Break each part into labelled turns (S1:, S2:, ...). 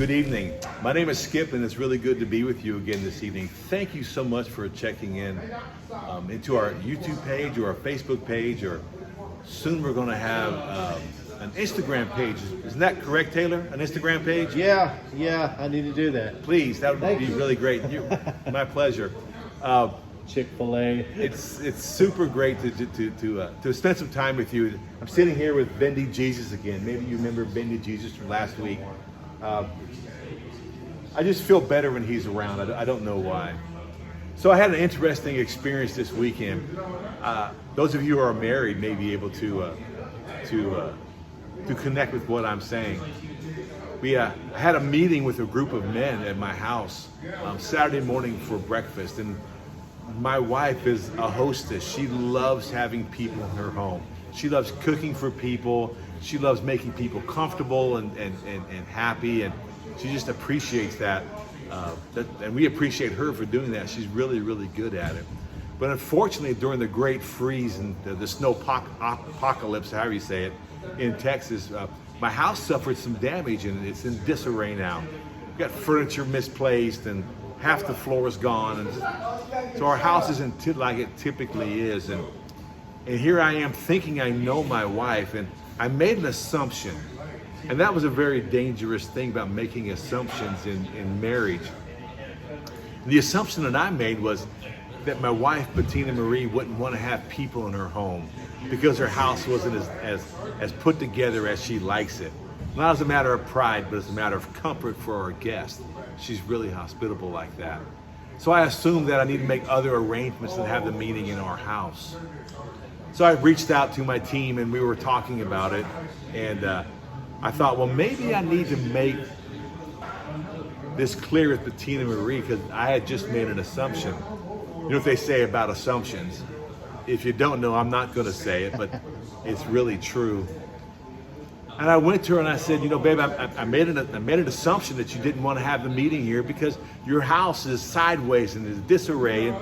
S1: Good evening. My name is Skip, and it's really good to be with you again this evening. Thank you so much for checking in into our YouTube page or our Facebook page, or soon we're going to have an Instagram page. Isn't that correct, Taylor? An Instagram page?
S2: Yeah, I need to do that.
S1: Please, that would be really great. My pleasure.
S2: Chick-fil-A.
S1: It's super great to spend some time with you. I'm sitting here with Bendy Jesus again. Maybe you remember Bendy Jesus from last week. I just feel better when he's around. I don't know why. So I had an interesting experience this weekend. Those of you who are married may be able to connect with what I'm saying. I had a meeting with a group of men at my house Saturday morning for breakfast, and my wife is a hostess. She loves having people in her home. She loves cooking for people. She loves making people comfortable and happy, and she just appreciates that. And we appreciate her for doing that. She's really, really good at it. But unfortunately, during the great freeze and the snow apocalypse, however you say it, in Texas, my house suffered some damage, and it's in disarray now. We've got furniture misplaced, and half the floor is gone. And so our house isn't like it typically is. And here I am thinking I know my wife, and I made an assumption. And that was a very dangerous thing about making assumptions in marriage. The assumption that I made was that my wife, Bettina Marie, wouldn't want to have people in her home because her house wasn't as put together as she likes it. Not as a matter of pride, but as a matter of comfort for our guests. She's really hospitable like that. So I assumed that I need to make other arrangements and have the meeting in our house. So I reached out to my team, and we were talking about it, and I thought, well, maybe I need to make this clear with Bettina Marie, because I had just made an assumption. You know what they say about assumptions? If you don't know, I'm not going to say it, but it's really true. And I went to her and I said, you know, babe, I made an assumption that you didn't want to have the meeting here because your house is sideways and is disarray, and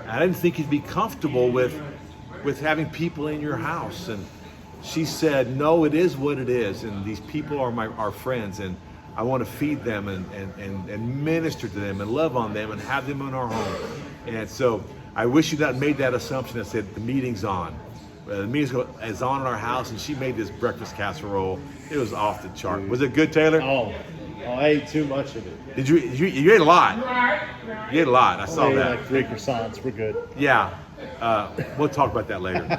S1: I didn't think you'd be comfortable with having people in your house. And she said, no, it is what it is, and these people are our friends, and I want to feed them and minister to them and love on them and have them in our home. And so I wish you'd not made that assumption. I said, the meeting's on. The meeting is on in our house, and she made this breakfast casserole. It was off the chart. Was it good, Taylor?
S2: Oh, I ate too much of it.
S1: Did you ate a lot? You ate a lot. I saw
S2: I ate
S1: that.
S2: like 3 croissants. We're good.
S1: Yeah. We'll talk about that later.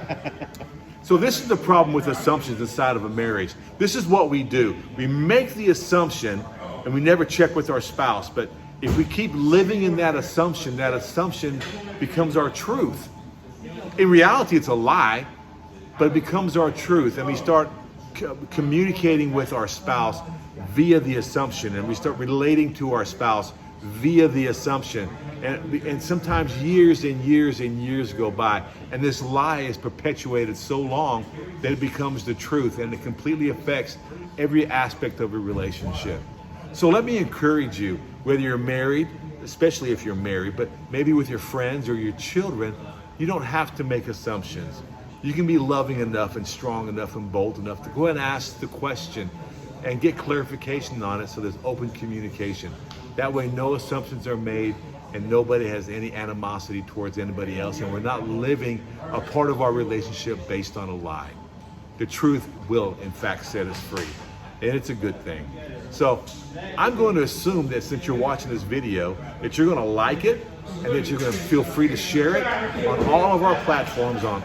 S1: So this is the problem with assumptions inside of a marriage. This is what we do. We make the assumption, and we never check with our spouse. But if we keep living in that assumption becomes our truth. In reality, it's a lie, but it becomes our truth, and we start communicating with our spouse via the assumption, and we start relating to our spouse via the assumption, and sometimes years and years and years go by, and this lie is perpetuated so long that it becomes the truth, and it completely affects every aspect of a relationship. So let me encourage you, whether you're married, especially if you're married, but maybe with your friends or your children, you don't have to make assumptions. You can be loving enough and strong enough and bold enough to go ahead and ask the question and get clarification on it, so there's open communication. That way no assumptions are made and nobody has any animosity towards anybody else, and we're not living a part of our relationship based on a lie. The truth will, in fact, set us free, and it's a good thing. So I'm going to assume that since you're watching this video, that you're going to like it, and that you're going to feel free to share it on all of our platforms, on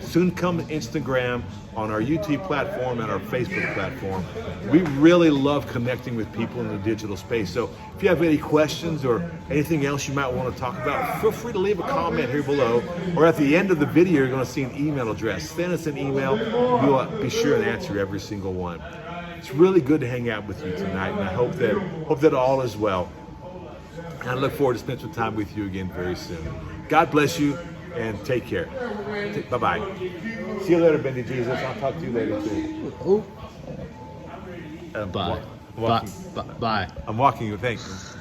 S1: soon come Instagram, on our YouTube platform, and our Facebook platform. We really love connecting with people in the digital space. So if you have any questions or anything else you might want to talk about, feel free to leave a comment here below, or at the end of the video, you're going to see an email address. Send us an email. We'll be sure to answer every single one. It's really good to hang out with you tonight, and I hope that all is well. And I look forward to spending some time with you again very soon. God bless you, and take care. Bye-bye. See you later, Bendy Jesus. I'll talk to you later, too.
S2: Bye.
S1: Bye. I'm walking you. Thanks.